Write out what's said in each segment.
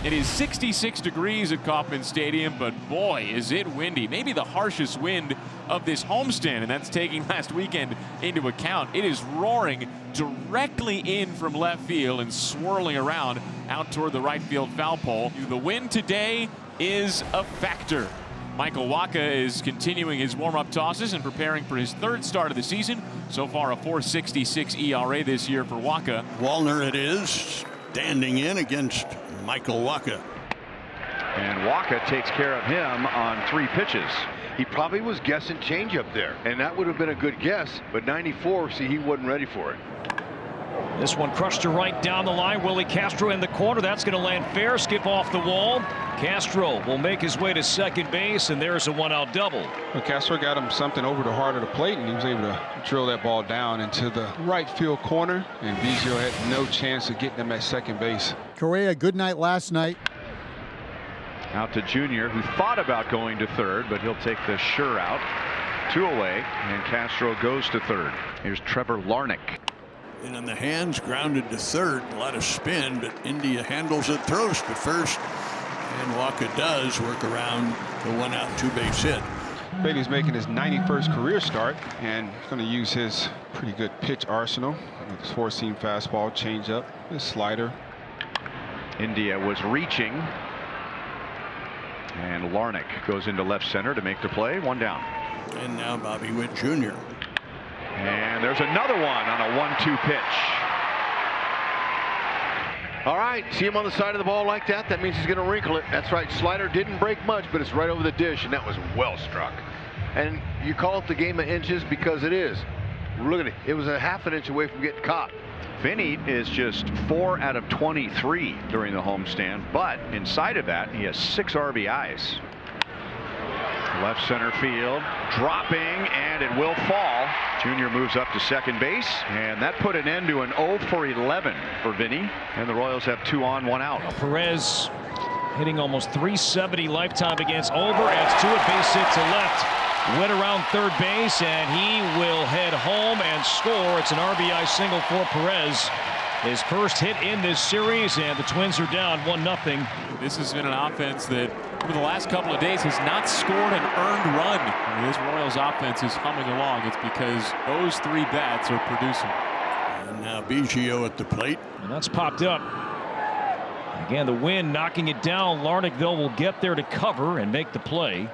It is 66 degrees at Kauffman Stadium, but boy, is it windy. Maybe the harshest wind of this homestand, and that's taking last weekend into account. It is roaring directly in from left field and swirling around out toward the right field foul pole. The wind today is a factor. Michael Wacha is continuing his warm-up tosses and preparing for his third start of the season. So far, a .466 ERA this year for Waka. Wallner it is, standing in against Michael Wacha. And Waka takes care of him on 3 pitches. He probably was guessing changeup there, and that would have been a good guess, but 94, see, he wasn't ready for it. This one crushed to right down the line. Willie Castro in the corner. That's going to land fair. Skip off the wall. Castro will make his way to second base, and there's a 1-out double. Well, Castro got him something over the heart of the plate, and he was able to drill that ball down into the right field corner, and Biggio had no chance of getting him at second base. Correa, good night last night. Out to Jr., who thought about going to third, but he'll take the sure out. 2 away, and Castro goes to third. Here's Trevor Larnach. And in the hands, grounded to third. A lot of spin, but India handles it, throws to first. And Waka does work around the 1-out 2-base hit. Bailey's making his 91st career start, and going to use his pretty good pitch arsenal. His 4-seam fastball, changeup, his slider. India was reaching. And Larnach goes into left center to make the play. 1 down. And now Bobby Witt Jr. And there's another one on a 1-2 pitch. All right, see him on the side of the ball like that? That means he's going to wrinkle it. That's right, slider didn't break much, but it's right over the dish, and that was well struck. And you call it the game of inches because it is. Look at it. It was a ½ an inch away from getting caught. Finney is just 4 out of 23 during the homestand, but inside of that, he has 6 RBIs. Left center field, dropping, and it will fall. Junior moves up to second base, and that put an end to an 0 for 11 for Vinny, and the Royals have 2 on, 1 out. Perez hitting almost .370 lifetime against Over. Adds to it, base hit to left. Went around third base, and he will head home and score. It's an RBI single for Perez. His first hit in this series, and the Twins are down 1-0. This has been an offense that over the last couple of days has not scored an earned run. And this Royals offense is humming along. It's because those 3 bats are producing. And now Biggio at the plate. And that's popped up. Again, the wind knocking it down. Larnach, though, will get there to cover and make the play.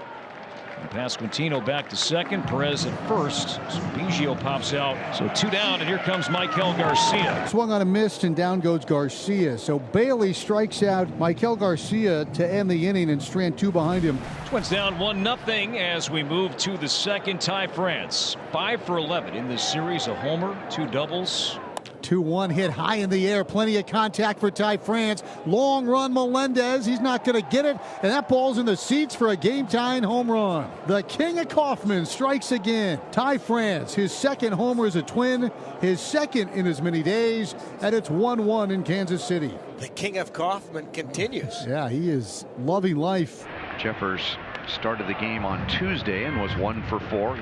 And Pasquantino back to second. Perez at first. So Biggio pops out. So 2 down, and here comes Michael Garcia. Swung on a missed, and down goes Garcia. So Bailey strikes out Michael Garcia to end the inning, and Strand 2 behind him. Twins down 1-0 as we move to the second. Ty France 5 for 11 in this series. A homer, 2 doubles. 2-1 hit high in the air. Plenty of contact for Ty France. Long run Melendez. He's not going to get it. And that ball's in the seats for a game-tying home run. The king of Kauffman strikes again. Ty France, his second homer as a Twin. His second in as many days. And it's 1-1 in Kansas City. The king of Kauffman continues. Yeah, he is loving life. Jeffers started the game on Tuesday and was 1 for 4.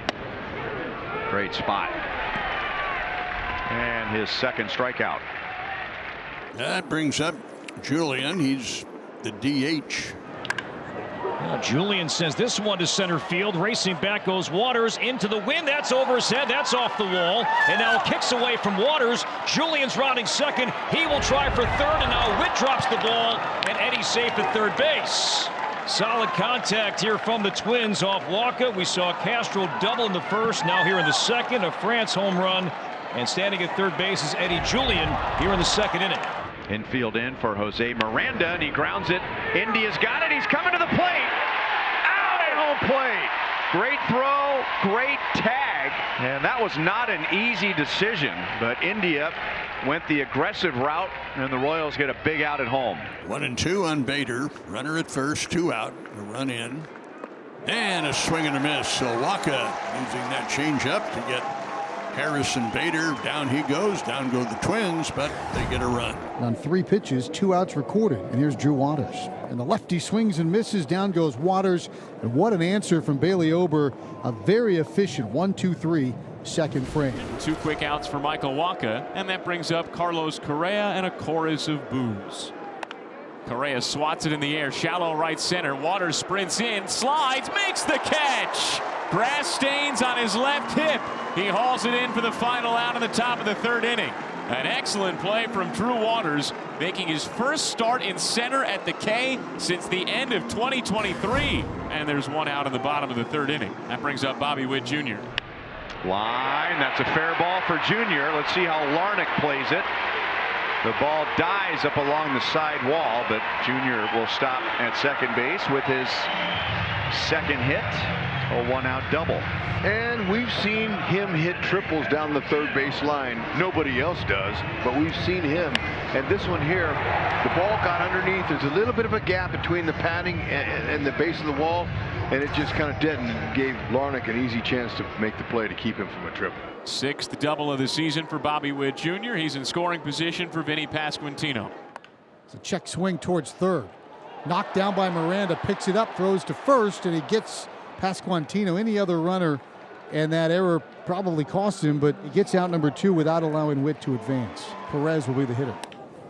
Great spot. And his second strikeout. That brings up Julian. He's the DH. Now Julian sends this one to center field. Racing back goes Waters into the wind. That's over his head. That's off the wall. And now kicks away from Waters. Julian's rounding second. He will try for third. And now Witt drops the ball. And Eddie's safe at third base. Solid contact here from the Twins off Waka. We saw Castro double in the first. Now here in the second, a France home run. And standing at third base is Eddie Julian here in the second inning. Infield in for Jose Miranda, and he grounds it. India's got it. He's coming to the plate. Out at home plate. Great throw, great tag. And that was not an easy decision, but India went the aggressive route, and the Royals get a big out at home. 1-2 on Bader. Runner at first, 2 out. A run in. And a swing and a miss. So Waka using that changeup to get Harris and Bader. Down he goes. Down go the Twins, but they get a run. On 3 pitches, 2 outs recorded. And here's Drew Waters. And the lefty swings and misses. Down goes Waters. And what an answer from Bailey Ober. A very efficient 1-2-3 second frame. 2 quick outs for Michael Wacha. And that brings up Carlos Correa and a chorus of boos. Correa swats it in the air, shallow right center. Waters sprints in, slides, makes the catch. Grass stains on his left hip. He hauls it in for the final out in the top of the third inning. An excellent play from Drew Waters, making his first start in center at the K since the end of 2023. And there's one out in the bottom of the third inning. That brings up Bobby Witt Jr. Line, that's a fair ball for Jr. Let's see how Larnach plays it. The ball dies up along the side wall, but Jr. will stop at second base with his second hit. A one-out double. And we've seen him hit triples down the third base line. Nobody else does, but we've seen him. And this one here, the ball got underneath. There's a little bit of a gap between the padding and the base of the wall, and it just kind of deadened and gave Larnach an easy chance to make the play to keep him from a triple. Sixth double of the season for Bobby Witt Jr. He's in scoring position for Vinny Pasquantino. It's a check swing towards third. Knocked down by Miranda, picks it up, throws to first, and he gets Pasquantino. Any other runner, and that error probably cost him, but he gets out number 2 without allowing Witt to advance. Perez will be the hitter.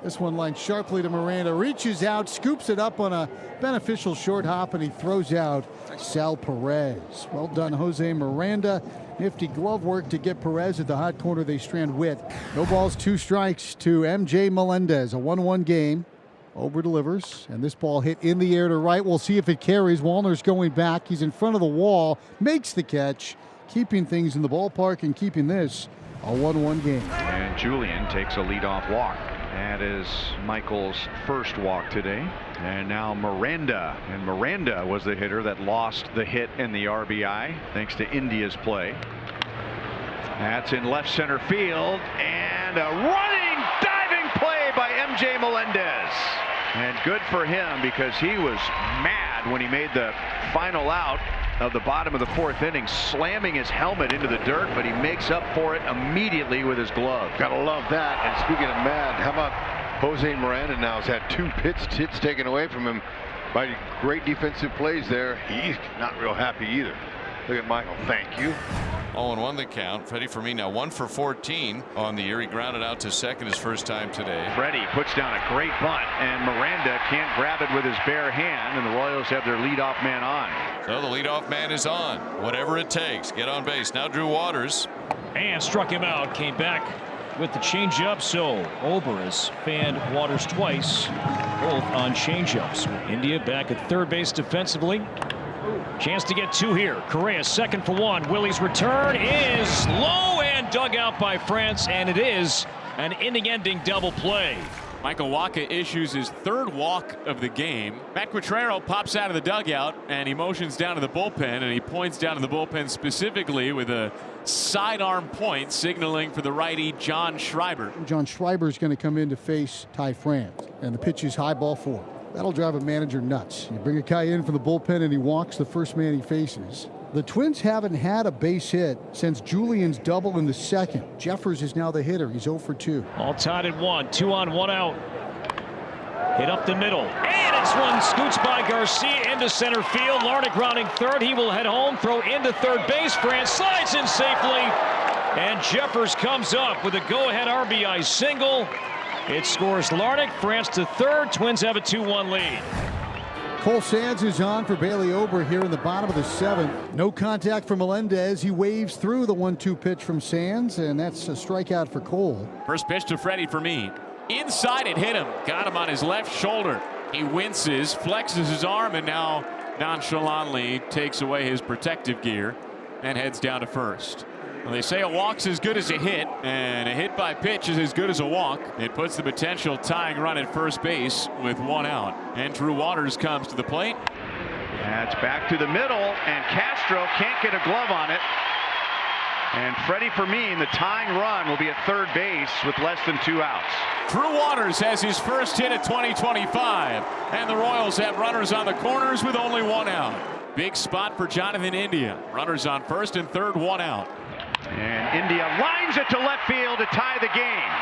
This one lined sharply to Miranda, reaches out, scoops it up on a beneficial short hop, and he throws out Sal Perez. Well done, Jose Miranda. Nifty glove work to get Perez at the hot corner. They strand Witt. No balls, 2 strikes to MJ Melendez. A 1-1 game. Over delivers, and this ball hit in the air to right. We'll see if it carries. Wallner's going back. He's in front of the wall, makes the catch, keeping things in the ballpark and keeping this a 1-1 game. And Julian takes a leadoff walk. That is Michael's first walk today. And now Miranda. And Miranda was the hitter that lost the hit and the RBI thanks to India's play. That's in left center field, and a running diving play by MJ Melendez. And good for him, because he was mad when he made the final out of the bottom of the fourth inning, slamming his helmet into the dirt, but he makes up for it immediately with his glove. Gotta love that. And speaking of mad, how about Jose Miranda now has had 2 hits taken away from him by great defensive plays there. He's not real happy either. Look at Michael. Thank you. 0-1 the count. Freddy Fermin now 1 for 14 on the year. He grounded out to second his first time today. Freddy puts down a great bunt, and Miranda can't grab it with his bare hand, and the Royals have their leadoff man on. So the leadoff man is on. Whatever it takes. Get on base. Now Drew Waters. And struck him out. Came back with the changeup. So Ober has fanned Waters twice, both on changeups. India back at third base defensively. Chance to get 2 here. Correa second for 1. Willie's return is low and dug out by France, and it is an inning-ending double play. Michael Wacha issues his third walk of the game. Matt Quatrero pops out of the dugout, and he motions down to the bullpen, and he points down to the bullpen specifically with a sidearm point, signaling for the righty John Schreiber. John Schreiber is going to come in to face Ty France, and the pitch is high ball 4. That'll drive a manager nuts. You bring a guy in from the bullpen and he walks the first man he faces. The Twins haven't had a base hit since Julian's double in the second. Jeffers is now the hitter. He's 0 for 2. All tied at 1. 2 on, 1 out. Hit up the middle. And it's one scoots by Garcia into center field. Larnach grounding third. He will head home. Throw into third base. France slides in safely. And Jeffers comes up with a go-ahead RBI single. It scores Larnach. France to third. Twins have a 2-1 lead. Cole Sands is on for Bailey Ober here in the bottom of the 7th. No contact for Melendez. He waves through the 1-2 pitch from Sands, and that's a strikeout for Cole. First pitch to Freddy Fermin. Inside it hit him. Got him on his left shoulder. He winces, flexes his arm, and now nonchalantly takes away his protective gear and heads down to first. Well, they say a walk's as good as a hit, and a hit by pitch is as good as a walk. It puts the potential tying run at first base with 1 out. And Drew Waters comes to the plate. That's back to the middle, and Castro can't get a glove on it. And Freddy Fermin, the tying run, will be at third base with less than 2 outs. Drew Waters has his first hit of 2025, and the Royals have runners on the corners with only 1 out. Big spot for Jonathan India. Runners on first and third, 1 out. And India lines it to left field to tie the game.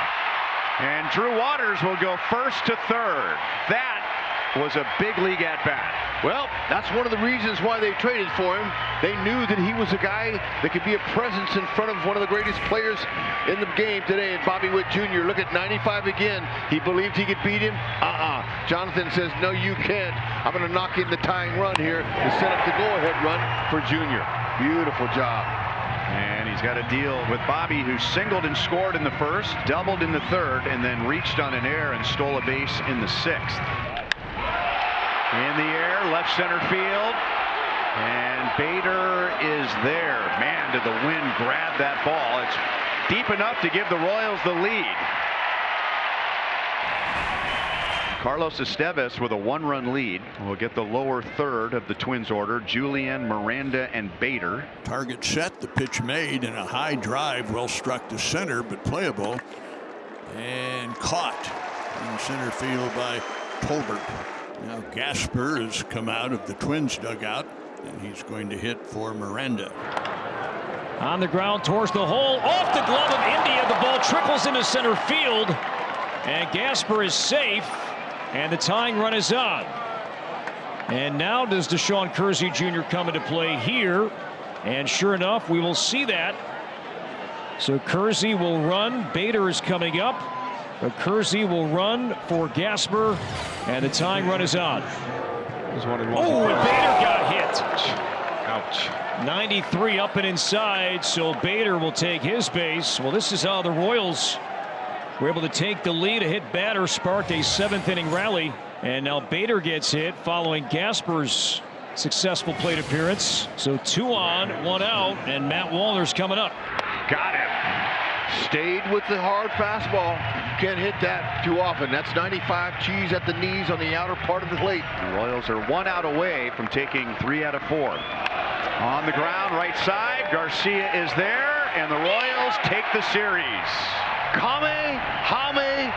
And Drew Waters will go first to third. That was a big league at bat. Well, that's one of the reasons why they traded for him. They knew that he was a guy that could be a presence in front of one of the greatest players in the game today, and Bobby Witt Jr. Look at 95 again. He believed he could beat him. Jonathan says, no, you can't. I'm going to knock in the tying run here to set up the go-ahead run for Jr. Beautiful job. And he's got a deal with Bobby, who singled and scored in the first, doubled in the third, and then reached on an error and stole a base in the sixth. In the air, left center field, and Bader is there. Man, did the wind grab that ball. It's deep enough to give the Royals the lead. Carlos Estévez with a one-run lead will get the lower third of the Twins order. Julian, Miranda, and Bader. Target set, the pitch made, and a high drive, well struck to center, but playable, and caught in center field by Tolbert. Now Gasper has come out of the Twins dugout, and he's going to hit for Miranda. On the ground towards the hole, off the glove of India. The ball trickles into center field, and Gasper is safe, and the tying run is on. And now does Deshaun Kersey Jr. come into play here, and sure enough, we will see that. So Kersey will run. Bader is coming up. But Kersey will run for Gasper, and the tying run is on. Oh, and Bader got hit. Ouch. 93 up and inside, so Bader will take his base. Well, this is how the Royals were able to take the lead. A hit batter sparked a seventh-inning rally, and now Bader gets hit following Gasper's successful plate appearance. So 2 on, 1 out, and Matt Wallner's coming up. Got him. Stayed with the hard fastball. You can't hit that too often. That's 95 cheese at the knees on the outer part of the plate. The Royals are 1 out away from taking 3 out of 4. On the ground, right side, Garcia is there, and the Royals take the series. Kamehameha!